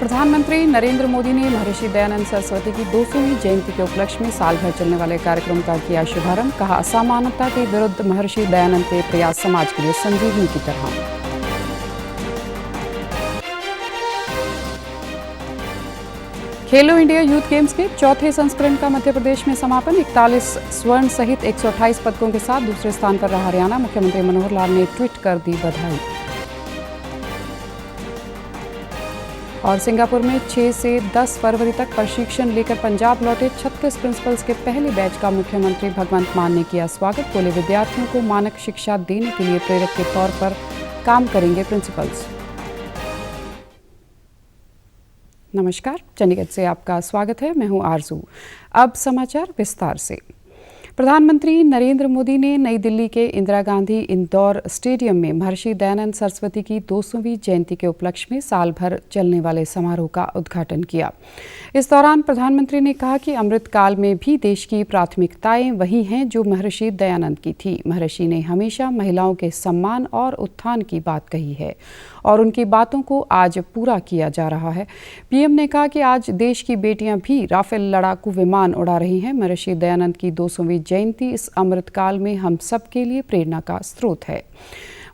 प्रधानमंत्री नरेंद्र मोदी ने महर्षि दयानंद सरस्वती की 200वीं जयंती के उपलक्ष्य में साल भर चलने वाले कार्यक्रम का किया शुभारंभ। कहा, असमानता के विरुद्ध महर्षि दयानंद के प्रयास समाज के लिए संजीवनी की तरह। खेलो इंडिया यूथ गेम्स के चौथे संस्करण का मध्य प्रदेश में समापन। 41 स्वर्ण सहित 128 पदकों के साथ दूसरे स्थान पर रहा हरियाणा। मुख्यमंत्री मनोहर लाल ने ट्वीट कर दी बधाई। और सिंगापुर में 6 से 10 फरवरी तक प्रशिक्षण लेकर पंजाब लौटे 36 प्रिंसिपल्स के पहले बैच का मुख्यमंत्री भगवंत मान ने किया स्वागत। बोले, विद्यार्थियों को मानक शिक्षा देने के लिए प्रेरक के तौर पर काम करेंगे प्रिंसिपल्स। नमस्कार, चंडीगढ़ से आपका स्वागत है। मैं हूं आरजू। अब समाचार विस्तार से। प्रधानमंत्री नरेंद्र मोदी ने नई दिल्ली के इंदिरा गांधी इंदौर स्टेडियम में महर्षि दयानंद सरस्वती की 200वीं जयंती के उपलक्ष्य में साल भर चलने वाले समारोह का उद्घाटन किया। इस दौरान प्रधानमंत्री ने कहा कि अमृतकाल में भी देश की प्राथमिकताएं वही हैं जो महर्षि दयानंद की थी। महर्षि ने हमेशा महिलाओं के सम्मान और उत्थान की बात कही है और उनकी बातों को आज पूरा किया जा रहा है। पीएम ने कहा कि आज देश की बेटियां भी राफेल लड़ाकू विमान उड़ा रही हैं। महर्षि दयानंद की 200वीं जयंती इस अमृतकाल में हम सब के लिए प्रेरणा का स्रोत है।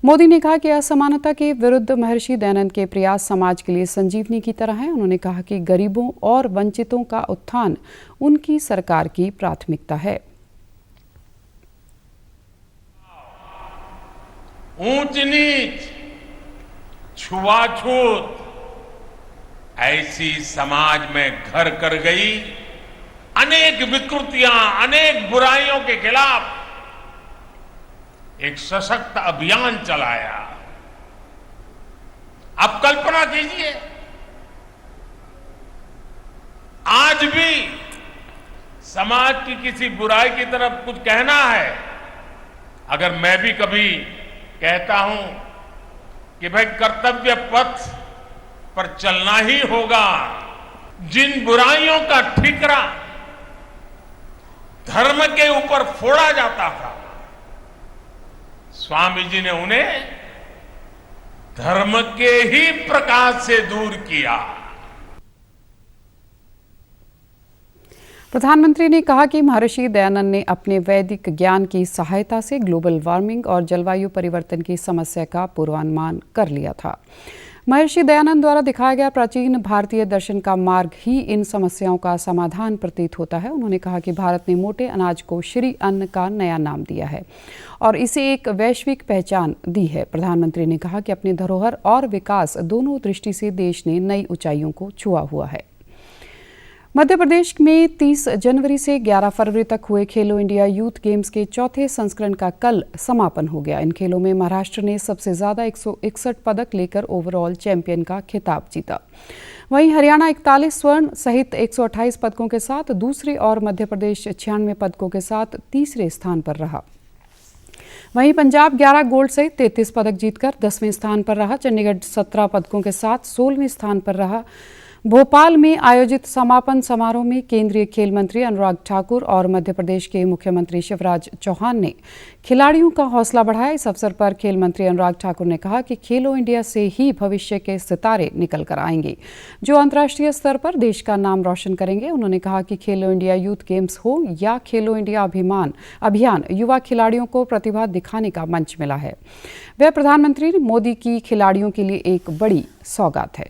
मोदी ने कहा कि असमानता के विरुद्ध महर्षि दयानंद के प्रयास समाज के लिए संजीवनी की तरह हैं। उन्होंने कहा कि गरीबों और वंचितों का उत्थान उनकी सरकार की प्राथमिकता है। ऊंच नीच, छुआछूत ऐसी समाज में घर कर गई। अनेक विकृतियां, अनेक बुराइयों के खिलाफ एक सशक्त अभियान चलाया। आप कल्पना कीजिए, आज भी समाज की किसी बुराई की तरफ कुछ कहना है, अगर मैं भी कभी कहता हूं कि भाई कर्तव्य पथ पर चलना ही होगा, जिन बुराइयों का ठिकरा धर्म के ऊपर फोड़ा जाता था, स्वामी जी ने उन्हें धर्म के ही प्रकाश से दूर किया। प्रधानमंत्री ने कहा कि महर्षि दयानंद ने अपने वैदिक ज्ञान की सहायता से ग्लोबल वार्मिंग और जलवायु परिवर्तन की समस्या का पूर्वानुमान कर लिया था। महर्षि दयानंद द्वारा दिखाया गया प्राचीन भारतीय दर्शन का मार्ग ही इन समस्याओं का समाधान प्रतीत होता है। उन्होंने कहा कि भारत ने मोटे अनाज को श्री अन्न का नया नाम दिया है और इसे एक वैश्विक पहचान दी है। प्रधानमंत्री ने कहा कि अपनी धरोहर और विकास दोनों दृष्टि से देश ने नई ऊंचाइयों को छुआ हुआ है। मध्य प्रदेश में 30 जनवरी से 11 फरवरी तक हुए खेलो इंडिया यूथ गेम्स के चौथे संस्करण का कल समापन हो गया। इन खेलों में महाराष्ट्र ने सबसे ज्यादा 161 पदक लेकर ओवरऑल चैंपियन का खिताब जीता। वहीं हरियाणा 41 स्वर्ण सहित 128 पदकों के साथ दूसरे और मध्य प्रदेश 96 पदकों के साथ तीसरे स्थान पर रहा। वहीं पंजाब 11 गोल्ड सहित 33 पदक जीतकर 10वें स्थान पर रहा। चंडीगढ़ 17 पदकों के साथ 16वें स्थान पर रहा। भोपाल में आयोजित समापन समारोह में केंद्रीय खेल मंत्री अनुराग ठाकुर और मध्य प्रदेश के मुख्यमंत्री शिवराज चौहान ने खिलाड़ियों का हौसला बढ़ाया। इस अवसर पर खेल मंत्री अनुराग ठाकुर ने कहा कि खेलो इंडिया से ही भविष्य के सितारे निकल कर आएंगे जो अंतर्राष्ट्रीय स्तर पर देश का नाम रोशन करेंगे। उन्होंने कहा कि खेलो इंडिया यूथ गेम्स हो या खेलो इंडिया अभियान युवा खिलाड़ियों को प्रतिभा दिखाने का मंच मिला है। वह प्रधानमंत्री मोदी की खिलाड़ियों के लिए एक बड़ी सौगात है।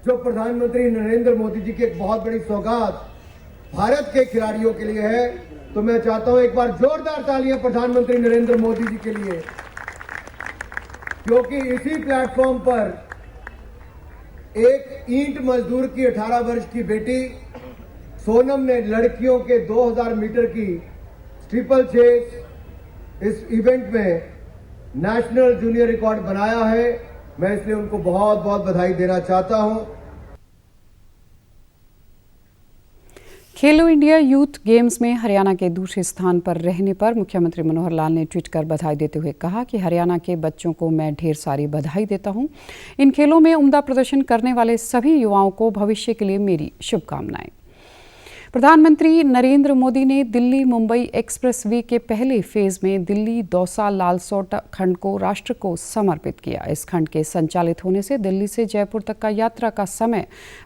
जो प्रधानमंत्री नरेंद्र मोदी जी की एक बहुत बड़ी सौगात भारत के खिलाड़ियों के लिए है, तो मैं चाहता हूं एक बार जोरदार तालियां प्रधानमंत्री नरेंद्र मोदी जी के लिए, क्योंकि इसी प्लेटफॉर्म पर एक ईंट मजदूर की 18 वर्ष की बेटी सोनम ने लड़कियों के 2000 मीटर की ट्रिपल चेस इस इवेंट में नेशनल जूनियर रिकॉर्ड बनाया है। मैं इसलिए उनको बहुत बहुत बधाई देना चाहता हूं। खेलो इंडिया यूथ गेम्स में हरियाणा के दूसरे स्थान पर रहने पर मुख्यमंत्री मनोहर लाल ने ट्वीट कर बधाई देते हुए कहा कि हरियाणा के बच्चों को मैं ढेर सारी बधाई देता हूं। इन खेलों में उम्दा प्रदर्शन करने वाले सभी युवाओं को भविष्य के लिए मेरी शुभकामनाएं। प्रधानमंत्री नरेंद्र मोदी ने दिल्ली मुंबई एक्सप्रेसवे के पहले फेज में दिल्ली दौसा लालसोट खंड को राष्ट्र को समर्पित किया। इस खंड के संचालित होने से दिल्ली से जयपुर तक का यात्रा का समय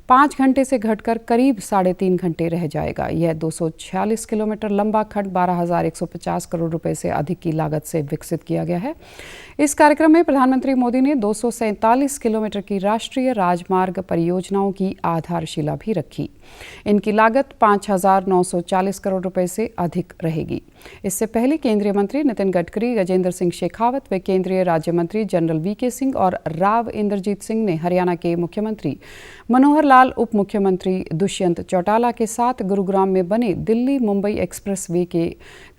5 घंटे से घटकर करीब 3.5 घंटे रह जाएगा। यह 246 किलोमीटर लंबा खंड 12,150 करोड़ रुपए से अधिक की लागत से विकसित किया गया है। इस कार्यक्रम में प्रधानमंत्री मोदी ने 247 किलोमीटर की राष्ट्रीय राजमार्ग परियोजनाओं की आधारशिला भी रखी। इनकी लागत 5,940 करोड़ रुपए से अधिक रहेगी। इससे पहले केंद्रीय मंत्री नितिन गडकरी, गजेंद्र सिंह शेखावत व केंद्रीय राज्य मंत्री जनरल वीके सिंह और राव इंद्रजीत सिंह ने हरियाणा के मुख्यमंत्री मनोहर लाल, उप मुख्यमंत्री दुष्यंत चौटाला के साथ गुरुग्राम में बने दिल्ली मुंबई एक्सप्रेसवे के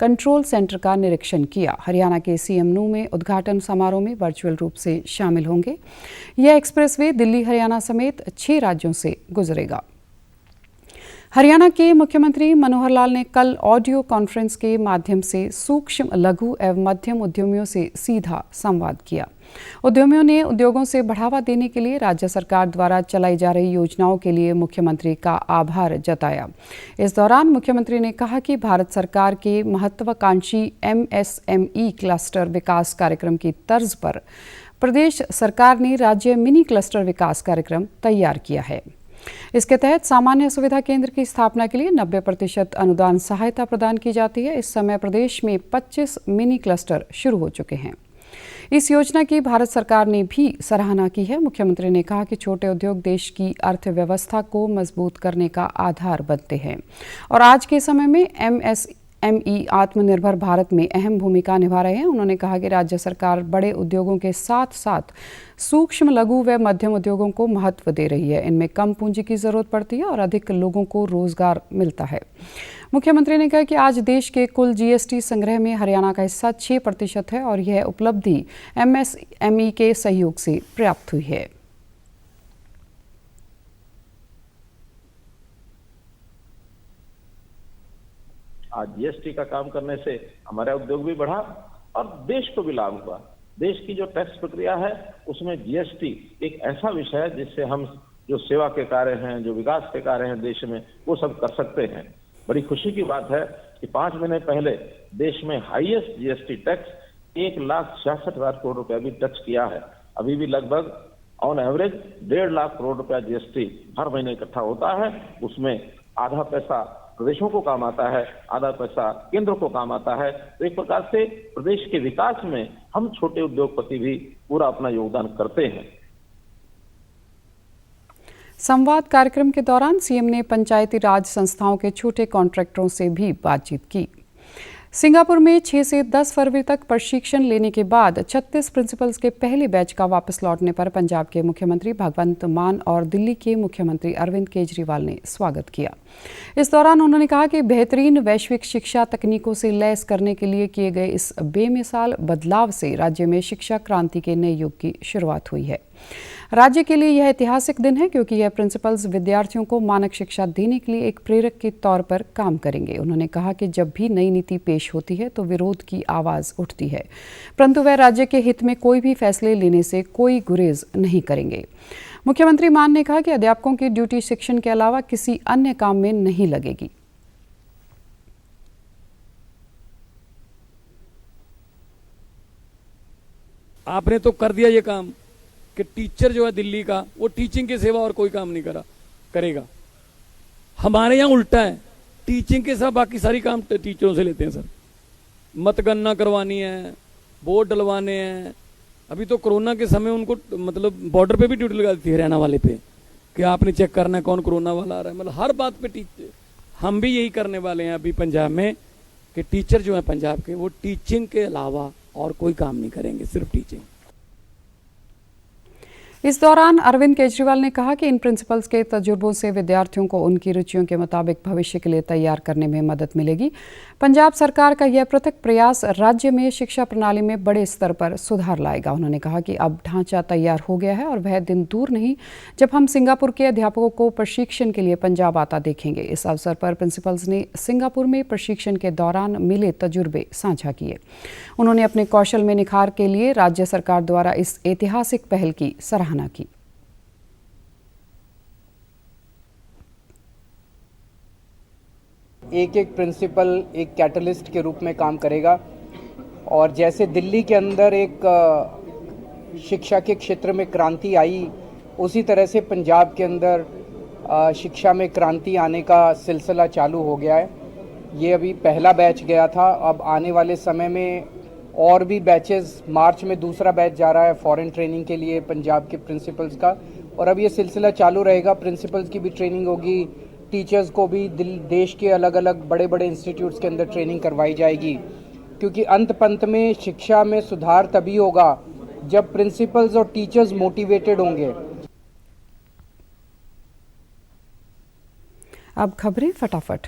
कंट्रोल सेंटर का निरीक्षण किया। हरियाणा के सीएम नू में उद्घाटन समारोह में वर्चुअल रूप से शामिल होंगे। यह एक्सप्रेसवे दिल्ली, हरियाणा समेत 6 राज्यों से गुजरेगा। हरियाणा के मुख्यमंत्री मनोहर लाल ने कल ऑडियो कॉन्फ्रेंस के माध्यम से सूक्ष्म, लघु एवं मध्यम उद्यमियों से सीधा संवाद किया। उद्यमियों ने उद्योगों से बढ़ावा देने के लिए राज्य सरकार द्वारा चलाई जा रही योजनाओं के लिए मुख्यमंत्री का आभार जताया। इस दौरान मुख्यमंत्री ने कहा कि भारत सरकार के महत्वाकांक्षी MSME क्लस्टर विकास कार्यक्रम की तर्ज पर प्रदेश सरकार ने राज्य मिनी क्लस्टर विकास कार्यक्रम तैयार किया है। इसके तहत सामान्य सुविधा केंद्र की स्थापना के लिए 90% अनुदान सहायता प्रदान की जाती है। इस समय प्रदेश में 25 मिनी क्लस्टर शुरू हो चुके हैं। इस योजना की भारत सरकार ने भी सराहना की है। मुख्यमंत्री ने कहा कि छोटे उद्योग देश की अर्थव्यवस्था को मजबूत करने का आधार बनते हैं और आज के समय में MSME आत्मनिर्भर भारत में अहम भूमिका निभा रहे हैं। उन्होंने कहा कि राज्य सरकार बड़े उद्योगों के साथ साथ सूक्ष्म, लघु व मध्यम उद्योगों को महत्व दे रही है। इनमें कम पूंजी की जरूरत पड़ती है और अधिक लोगों को रोजगार मिलता है। मुख्यमंत्री ने कहा कि आज देश के कुल GST संग्रह में हरियाणा का हिस्सा 6% है और यह उपलब्धि MSME के सहयोग से प्राप्त हुई है। आज GST का काम करने से हमारा उद्योग भी बढ़ा और देश को भी लाभ हुआ। देश की जो टैक्स प्रक्रिया है उसमें GST एक ऐसा विषय है जिससे हम जो सेवा के कार्य हैं, जो विकास के कार्य हैं देश में, वो सब कर सकते हैं। बड़ी खुशी की बात है कि 5 महीने पहले देश में हाईएस्ट GST टैक्स 1,66,000 करोड़ रुपया भी टच किया है। अभी भी लगभग ऑन एवरेज 1.5 लाख करोड़ रुपया GST हर महीने इकट्ठा होता है। उसमें आधा पैसा प्रदेशों को काम आता है, आधा पैसा केंद्र को काम आता है। तो एक प्रकार से प्रदेश के विकास में हम छोटे उद्योगपति भी पूरा अपना योगदान करते हैं। संवाद कार्यक्रम के दौरान सीएम ने पंचायती राज संस्थाओं के छोटे कॉन्ट्रैक्टरों से भी बातचीत की। सिंगापुर में 6 से 10 फरवरी तक प्रशिक्षण लेने के बाद 36 प्रिंसिपल्स के पहले बैच का वापस लौटने पर पंजाब के मुख्यमंत्री भगवंत मान और दिल्ली के मुख्यमंत्री अरविंद केजरीवाल ने स्वागत किया। इस दौरान उन्होंने कहा कि बेहतरीन वैश्विक शिक्षा तकनीकों से लैस करने के लिए किए गए इस बेमिसाल बदलाव से राज्य में शिक्षा क्रांति के नए युग की शुरुआत हुई है। राज्य के लिए यह ऐतिहासिक दिन है क्योंकि यह प्रिंसिपल्स विद्यार्थियों को मानक शिक्षा देने के लिए एक प्रेरक के तौर पर काम करेंगे। उन्होंने कहा कि जब भी नई नीति पेश होती है तो विरोध की आवाज़ उठती है, परंतु वह राज्य के हित में कोई भी फैसले लेने से कोई गुरेज नहीं करेंगे। मुख्यमंत्री मान ने कहा कि अध्यापकों की ड्यूटी शिक्षण के अलावा किसी अन्य काम में नहीं लगेगी। आपने तो कर दिया ये काम कि टीचर जो है दिल्ली का, वो टीचिंग के सिवा और कोई काम नहीं करेगा। हमारे यहाँ उल्टा है, टीचिंग के सिवा बाकी सारी काम टीचरों से लेते हैं सर। मतगणना करवानी है, वोट डलवाने हैं। अभी तो कोरोना के समय उनको मतलब बॉर्डर पे भी ड्यूटी लगा दी थी हरियाणा वाले पे कि आपने चेक करना है कौन कोरोना वाला आ रहा है। मतलब हर बात पे टीचर, हम भी यही करने वाले हैं अभी पंजाब में कि टीचर जो है पंजाब के, वो टीचिंग के अलावा और कोई काम नहीं करेंगे, सिर्फ टीचिंग। इस दौरान अरविंद केजरीवाल ने कहा कि इन प्रिंसिपल्स के तजुर्बों से विद्यार्थियों को उनकी रुचियों के मुताबिक भविष्य के लिए तैयार करने में मदद मिलेगी। पंजाब सरकार का यह पृथक प्रयास राज्य में शिक्षा प्रणाली में बड़े स्तर पर सुधार लाएगा। उन्होंने कहा कि अब ढांचा तैयार हो गया है और वह दिन दूर नहीं जब हम सिंगापुर के अध्यापकों को प्रशिक्षण के लिए पंजाब आता देखेंगे। इस अवसर पर प्रिंसिपल्स ने सिंगापुर में प्रशिक्षण के दौरान मिले तजुर्बे साझा किए। उन्होंने अपने कौशल में निखार के लिए राज्य सरकार द्वारा इस ऐतिहासिक पहल की सराहना की। एक एक प्रिंसिपल एक कैटलिस्ट के रूप में काम करेगा। और जैसे दिल्ली के अंदर एक शिक्षा के क्षेत्र में क्रांति आई, उसी तरह से पंजाब के अंदर शिक्षा में क्रांति आने का सिलसिला चालू हो गया है। ये अभी पहला बैच गया था, अब आने वाले समय में और भी बैचेस, मार्च में दूसरा बैच जा रहा है फॉरेन ट्रेनिंग के लिए पंजाब के प्रिंसिपल्स का, और अब ये सिलसिला चालू रहेगा। प्रिंसिपल्स की भी ट्रेनिंग होगी, टीचर्स को भी देश के अलग अलग बड़े बड़े इंस्टीट्यूट्स के अंदर ट्रेनिंग करवाई जाएगी, क्योंकि अंत पंत में शिक्षा में सुधार तभी होगा जब प्रिंसिपल्स और टीचर्स मोटिवेटेड होंगे। अब खबरें फटाफट।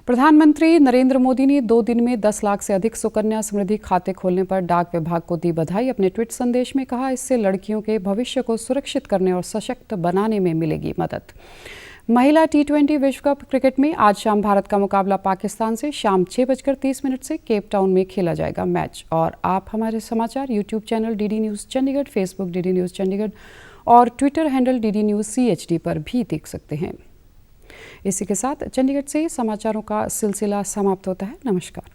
प्रधानमंत्री नरेंद्र मोदी ने 2 दिन में 10 लाख से अधिक सुकन्या समृद्धि खाते खोलने पर डाक विभाग को दी बधाई। अपने ट्वीट संदेश में कहा, इससे लड़कियों के भविष्य को सुरक्षित करने और सशक्त बनाने में मिलेगी मदद। महिला T20 विश्व कप क्रिकेट में आज शाम भारत का मुकाबला पाकिस्तान से शाम 6:30 से केप टाउन में खेला जाएगा मैच। और आप हमारे समाचार YouTube channel DD news Chandigarh, Facebook DD news Chandigarh और Twitter handle DD news CHD पर भी देख सकते हैं। इसी के साथ चंडीगढ़ से समाचारों का सिलसिला समाप्त होता है। नमस्कार।